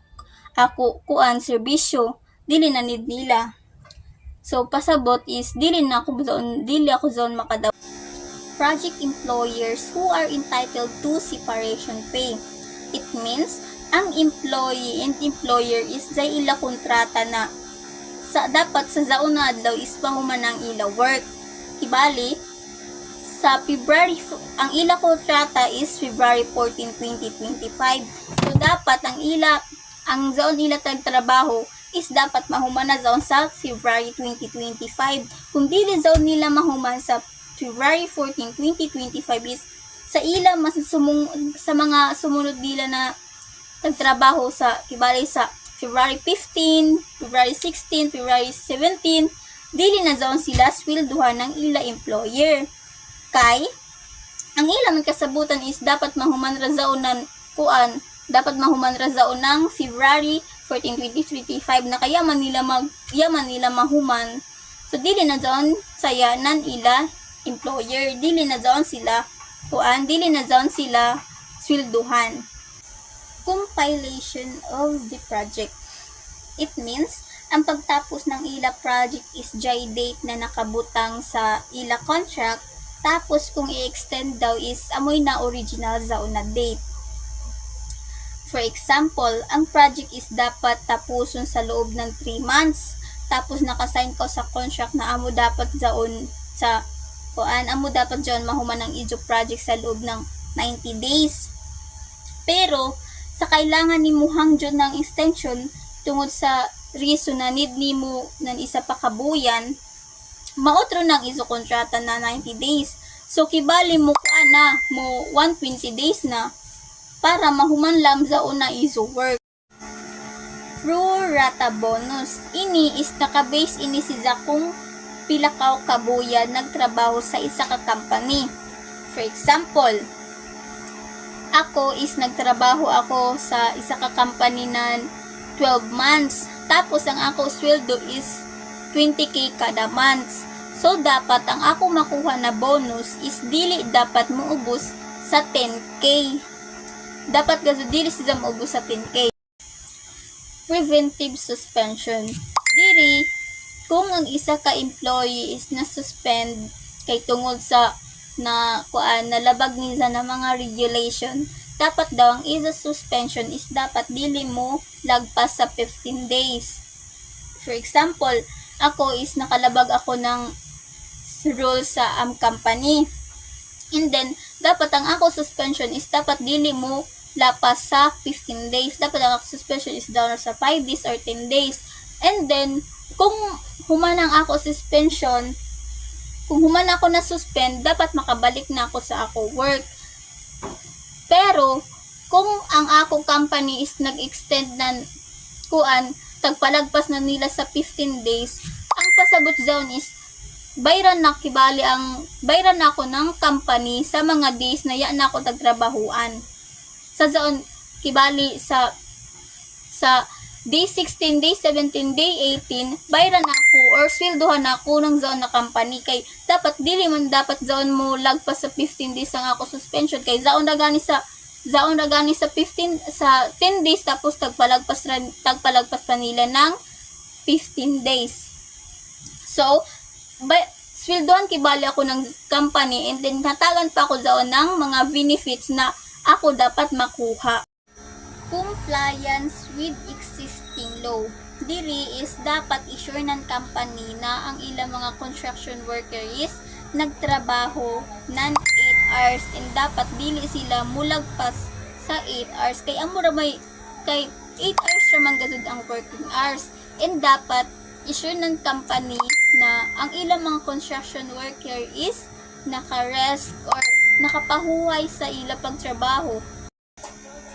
Speaker 3: ako kuan serbisyo, dili na need nila. So pasabot is dili ako zone makadaw. Project employers who are entitled to separation pay. It means ang employee and employer is day ila kontrata na dapat sa zaon na adlaw is pahuman ang ila work. Ibali sa February, ang ila kontrata is February 14, 2025. So dapat ang zaon ila tagtrabaho is dapat mahuman na zaon sa February 2025. Kung dili zaon nila mahuman sa February 14, 2025 is sa ila sa mga sumunod nila na nagtrabaho sa kibali sa February 15, February 16, February 17, dili na zaon sila swelduhan ng ila employer. Kay ang ila man kasabutan is dapat mahuman ra zaon ng February 14, 2025 na kaya man nila mahuman. So dili na zaon saya nan ila employer, dili na zaon sila swelduhan. Compilation of the project. It means ang pagtapos ng ila project is due date na nakabutang sa ila contract. Tapos kung i-extend daw is amoy na original zaon na date. For example, ang project is dapat tapuson sa loob ng 3 months. Tapos nakasign ko sa contract na amo dapat zaon mahuman ng ijo project sa loob ng 90 days. Pero sa kailangan ni muhang jud ng extension tungod sa reason na need nimo ng isa pa kabuyan, maotro ng iso kontrata na 90 days. So kibali mo 120 days na para mahuman lam sa una iso work. Pro rata bonus. Ini is naka-base ini si kung pila ka kabuyan nagtrabaho sa isa ka company. For example, ako is nagtrabaho ako sa isa ka company na 12 months. Tapos ang ako sweldo is 20k kada month. So, dapat ang ako makuha na bonus is dili dapat muubos sa 10k. Dapat dili siya muubos sa 10k. Preventive suspension. Diri, kung ang isa ka employee is na-suspend kay tungod sa nalabag niya na mga regulation, dapat daw ang isa suspension is dapat dili mo lagpas sa 15 days. For example, ako is nakalabag ako ng rule sa company. And then, dapat ang ako suspension is dapat dili mo lapas sa 15 days. Dapat ang ako suspension is down sa 5 days or 10 days. And then, kung human ang ako suspension, kung human ako na suspend, dapat makabalik na ako sa ako work. Pero, kung ang akong company is nag-extend ng tagpalagpas na nila sa 15 days, ang pasabot zone is bayran na ako ng company sa mga days na yan ako tagtrabahuan. Sa zone kibali sa day 16, day 17, day 18, bayran ako or sweldohan ako ng zone na company kay dapat dili man dapat zone mo lagpas sa 15 days ang ako suspension kay zaon na gani sa 15 sa 10 days tapos tagpalagpas pa nila ng 15 days. So, sweldohan kibali ako ng company and then hatagan pa ako daw ng mga benefits na ako dapat makuha. Compliance with existing law. Diri is dapat i-sure ng company na ang ilang mga construction worker is nagtrabaho ng 8 hours and dapat dili sila mulagpas sa 8 hours kay amura kay 8 hours ramang gazud ang working hours and dapat i-sure ng company na ang ilang mga construction worker is naka-rest or nakapahuway sa ila pagtrabaho.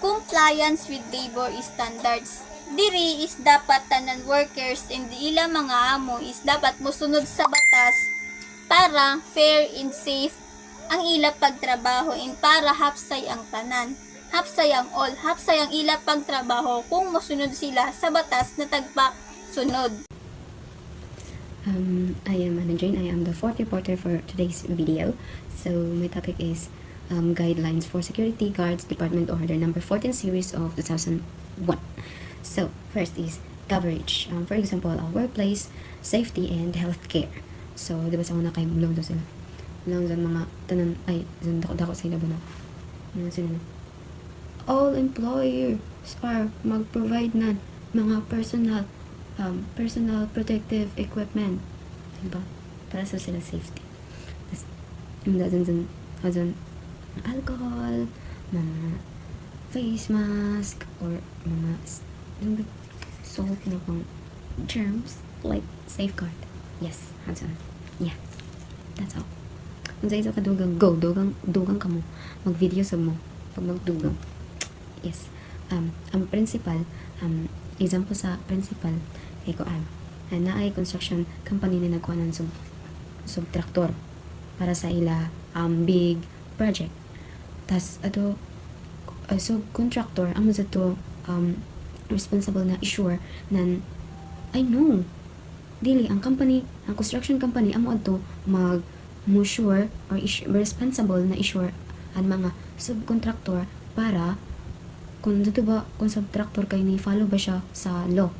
Speaker 3: Compliance with labor standards. Diri is dapat tanan workers and ilang mga amo is dapat mosunod sa batas para fair and safe ang ila pagtrabaho and para hapsay ang tanan. Hapsay ang ila pagtrabaho kung mosunod sila sa batas na tagpa-sunod.
Speaker 4: I am Anna Jane. I am the fourth reporter for today's video. So my topic is guidelines for security guards department order number 14 series of 2001. So first is coverage. For example, workplace safety and healthcare. So di ba sa una kay mulong daw sila. Mulong sa mga tanan ay dako sila ba na. Sila. All employers are mag-provide ng mga personal protective equipment. Diba? Para sa sila safety. Tapos, alcohol, mga face mask, or mga soap na pang germs, like safeguard. Yes, hands on. Yeah, that's all. Kung sa isa ka dugang, go, dugang ka mo. Mag-video sa mo, pag magdugang. Yes. Ang principal, example sa principal, na ay construction company na nagkuha ng subtraktor para sa ila big project. Tas subcontractor ang to responsible na assure nan I know dili ang construction company amo adto sure or responsible na assure ang mga subcontractor para kung subtractor kay ni follow ba siya sa law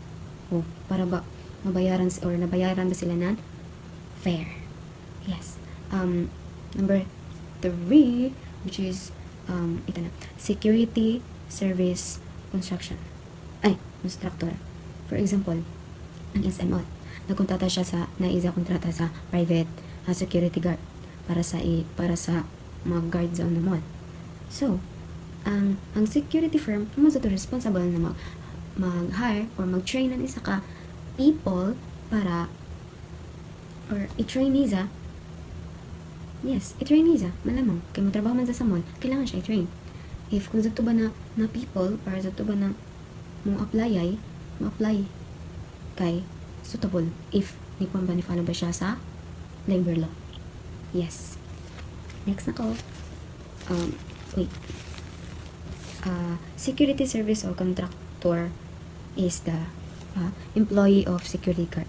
Speaker 4: o para ba nabayaran ba sila ng fair. Yes. Number 3, which is ito na, security service construction constructor. For example, ang SMO nagkontrata siya sa kontrata sa private security guard para sa mga guard sa mall. So ang security firm mo sa responsible na mag-hire or mag-train ng isa ka people para or i-train niya. Yes, i-train niya. Malamang. Kaya magtrabaho man sa mall, kailangan siya i-train. If kung zato ba na people or zato ba na mo-apply kay suitable if ni kung ba ni follow ba siya sa labor law. Yes. Next na ko. Security service or contractor is the employee of security guard.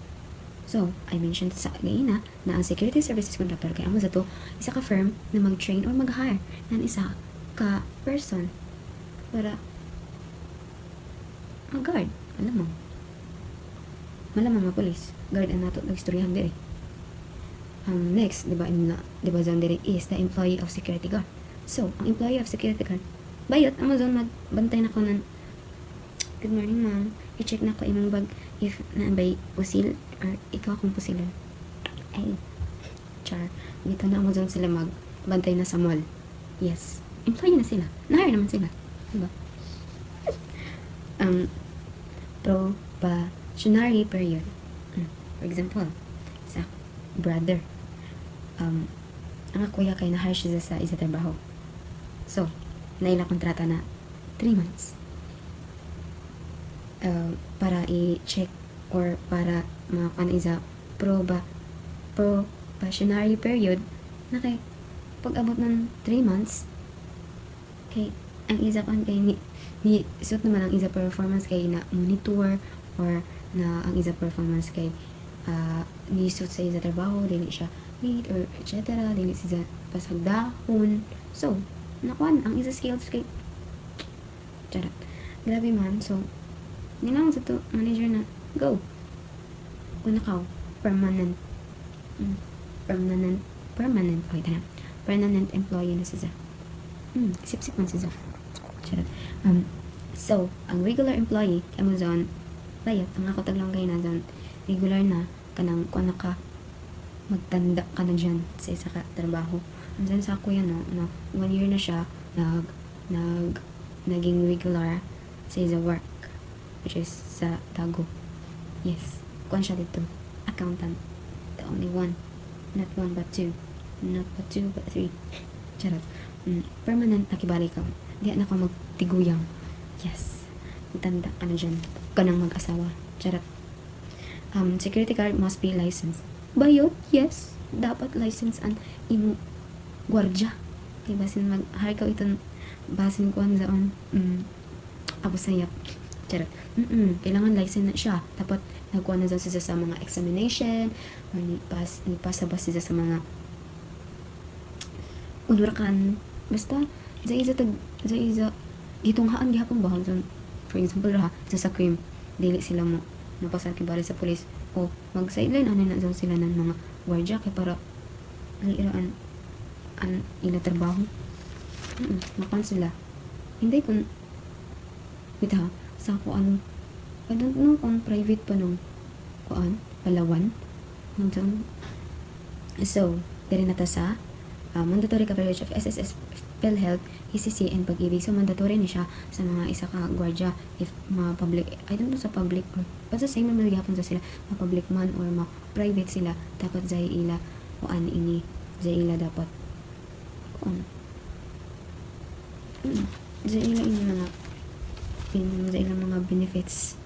Speaker 4: So, I mentioned sa gaina na ang security services contractor kay amo sa to isa ka firm na mag-train or mag-hire ng isa ka person para mag-guard. Malamang mga police guard ang nato nagstoryahan diri. Next, di ba zon diri is the employee of security guard. So, ang employee of security guard bayot Amazon magbantay na ko ng good morning ma'am, i-check na ko imong bag if naabay pusil or ikaw akong pusilan. Ay, char, dito na Amazon sila magbantay na sa mall. Yes, employee na sila, na-hire naman sila, diba? Probationary period. For example, sa brother, ang kuya kay na-hire siya sa isa trabaho. So, naila kontrata na 3 months. Para i-check or para makakan isa probationary period na kay pag-abot ng 3 months kay ang isa kan kay ni suit naman ang isa performance kay na monitor or na ang isa performance kay ni suit sa isa trabaho dili siya late or etc. dili siya pasagdahon. So nakuan ang isa skills kay charot grabe man. So nilang sa to manager na go kung nakaw permanent okay na permanent employee na siya. Sip-sip man siya. Charot. So ang regular employee Amazon bayat ang ako taglang kay na zon regular na kanang kung naka magtanda ka na dyan sa isa ka trabaho. Andyan sa ako yan, no? 1 year na siya naging regular sa isa work which is sa Tago. Yes, kuan siya dito accountant, the only one, not one but two, not but two but three. Charot. Permanent nakibalik ka, di na ako magtiguyang. Yes, tanda ka na dyan ka nang mag-asawa. Charot. Security guard must be licensed. Bayot? Yes, dapat license ang imo gwardya kay basin mag-hire ka itong basin ko ang zaon abo sayap. Charot. Kailangan license na siya. Dapat nagkuha na siya sa mga examination or nipas ba siya sa mga unurakan. Basta, isa gitunghaan gihapon ba? So, for example, sa cream, dili sila mo napasal kibali sa polis o mag-sideline na sila ng mga gwardiya kay para liiraan ang ila trabaho. Makan sila. Hindi kung bitaw sa kuan I don't know kung private pa nung kuan Palawan hanggang so diri na ta sa mandatory coverage of SSS PhilHealth, ECC, and Pag-ibig. So, mandatory ni siya sa mga isa ka gwardiya if ma-public, I don't know sa public or basta same naman nagyapon sa sila ma-public man or ma-private sila dapat zay ila kuan ini zay ila dapat kuan zay ila ini zay ila mga benefits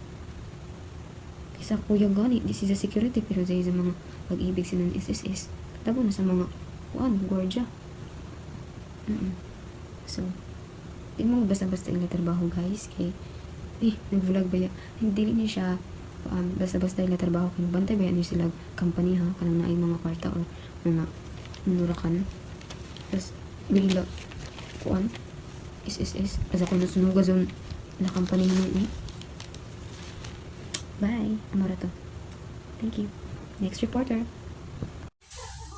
Speaker 4: kisa kuya gani this is a security pero zay sa mga Pag-ibig sila ng SSS tabo na sa mga kuan gwardiya. So, di mo basta-basta ila trabaho guys kay nag-vlog ba ya hindi niya siya basta-basta ila trabaho kay bantay ba niya sila company ha kanang naay mga kwarta or mga nurakan tapos bila kuan is asa ko nasunuga zon na company mo bye amara to thank you next reporter.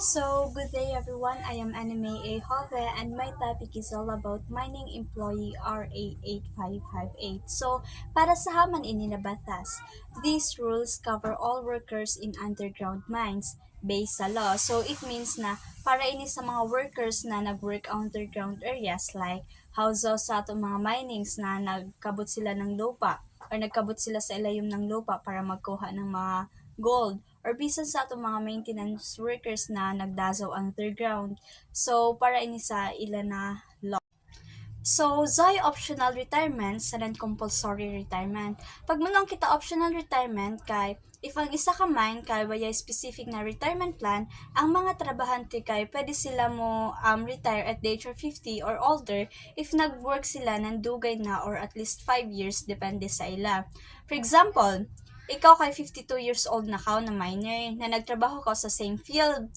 Speaker 3: So, good day everyone. I am Anime A. Hove and my topic is all about Mining Employee RA 8558. So, para sa haman ini na batas, these rules cover all workers in underground mines based sa law. So, it means na para ini sa mga workers na nag-work underground areas like houses sa atong mga minings na nagkabot sila ng lupa or nagkabot sila sa ilayom ng lupa para magkuha ng mga gold or bisan sa atong mga maintenance workers na nagdazaw underground. So, para ini sa ila na law. So, zay optional retirement sa non-compulsory retirement. Pag manong kita optional retirement kay if ang isa ka mine kay waya specific na retirement plan, ang mga trabahante kay pwede sila mo retire at the age of 50 or older if nag-work sila ng dugay na or at least 5 years depende sa ila. For example, ikaw kay 52 years old na ka na miner na nagtrabaho ka sa same field.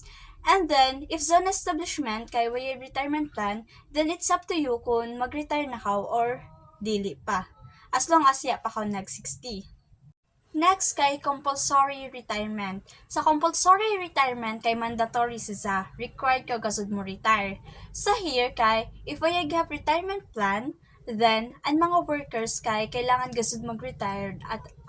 Speaker 3: And then, if zone establishment kay way retirement plan, then it's up to you kung mag-retire na ka or dili pa. As long as ya pa ka nag-60. Next kay compulsory retirement. Sa compulsory retirement kay mandatory siya, required ka gasud mo retire. Sa here kay if way have retirement plan, then ang mga workers kay kailangan gasud mag-retire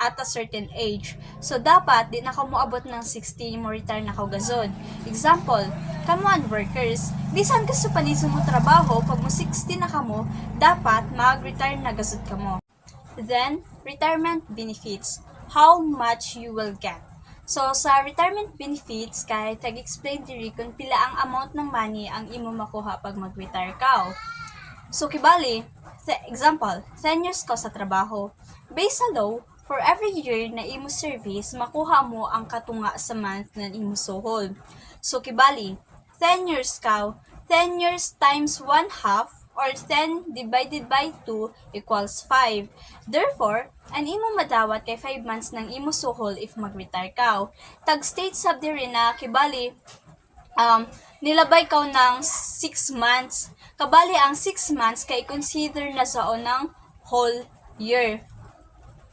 Speaker 3: at a certain age. So dapat di na ka moabot ng 60 mo retire na ka gasud. Example, kamuan workers, bisan ka sa paliso mo trabaho pag mo 60 na ka mo, dapat mag-retire na gasud ka mo. Then, retirement benefits. How much you will get. So, sa retirement benefits, kay tag-explain diri kung pila ang amount ng money ang imo makuha pag mag-retire ka. So, kibali, example, 10 years ka sa trabaho. Based sa law, for every year na imo service, makuha mo ang katunga sa month na imo suhol. So, kibali, 10 years ka, 10 years times 1 half, or 10 divided by 2 equals 5. Therefore, ang imo madawat kay 5 months ng imo suhol if mag-retire ka. Tag-state sub diri na kibali, nilabay ka ng 6 months. Kabali ang 6 months kay consider na zao ng whole year.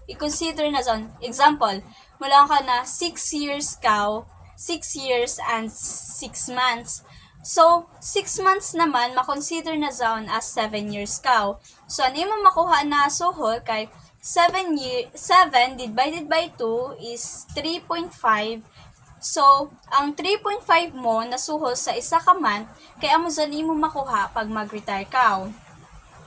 Speaker 3: I-consider na zon. Example, mula ka na 6 years ka, 6 years and 6 months. So, 6 months naman, makonsider na zone as 7 years ka. So, ano mo makuha na suhol kay 7 divided by 2 is 3.5. So, ang 3.5 mo nasuhol sa isa ka month, kaya mo mo makuha pag mag-retire ka.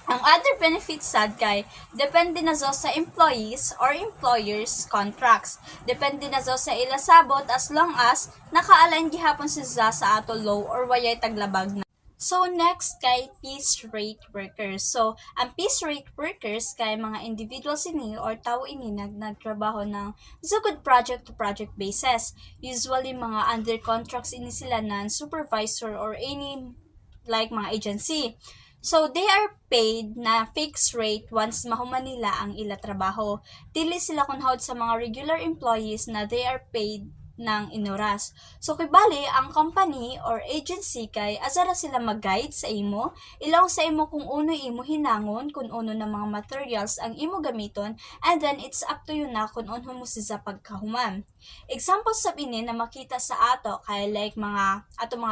Speaker 3: Ang other benefits sad kay, depende na zo sa employees or employers contracts. Depende na zo sa ilasabot as long as naka-align gihapon sila sa ato law or wayay taglabag na. So, next kay piece rate workers. So, ang piece rate workers kay mga individuals ini or tao ini nagtrabaho ng good project to project basis. Usually, mga under contracts ini sila ng supervisor or any like mga agency. So, they are paid na fixed rate once mahuman nila ang ila trabaho. Dili sila kunhawd sa mga regular employees na they are paid ng inoras. So, kibali, ang company or agency kay azara sila mag-guide sa imo, ilong sa imo kung uno imo hinangon, kung uno na mga materials ang imo gamiton, and then it's up to you na kung uno mo sa pagkahuman. Example sa ini na makita sa ato kay like mga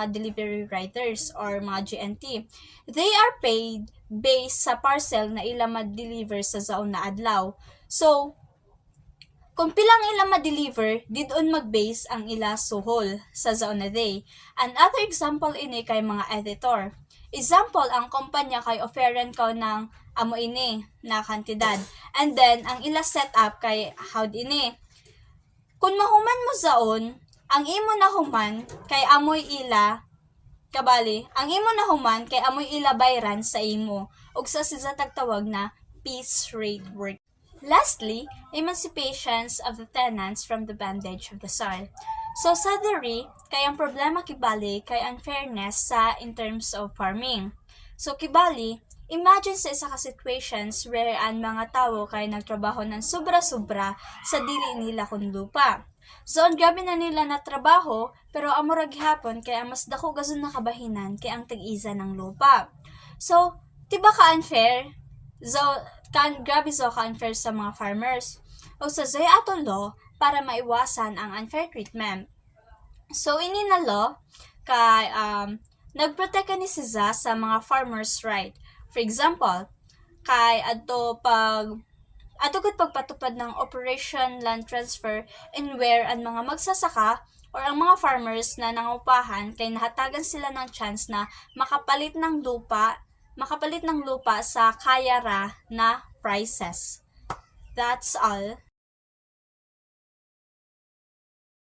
Speaker 3: delivery riders or mga GNT. They are paid based sa parcel na ila ma-deliver sa zaon na adlaw. So, kung pilang ila ma-deliver, didon mag-base ang ila suhol sa zaon na day. Another example ini kay mga editor. Example, ang kumpanya kay offeran ko ng amo ini na kantidad. And then, ang ila setup kay howd ini. Kung mahuman mo zaon, ang imo na human kay amoy ila kabali, ang imo na human kay amoy ila bayran sa imo ug sa tagtawag na piece rate work. Lastly, emancipations of the tenants from the bondage of the soil. So, sa diri, kay ang problema kibali kay unfairness sa in terms of farming. So, kibali, imagine sa isa ka situations where ang mga tao kay nagtrabaho ng sobra-sobra sa dili nila kun lupa. So, ang grabe na nila na trabaho, pero amurag hapon kay ang mas dako gazon nakabahinan kay ang tag-iza ng lupa. So, tiba ka unfair? So, grabe so ka-unfair sa mga farmers. O sa zay ato law para maiwasan ang unfair treatment. So, ini na law kay nagprotect ni siya sa mga farmers' right. For example, kay ato gud pagpatupad ng Operation Land Transfer in where ang mga magsasaka or ang mga farmers na nangupahan kay nahatagan sila ng chance na makapalit ng lupa sa kaya ra na prices. That's all.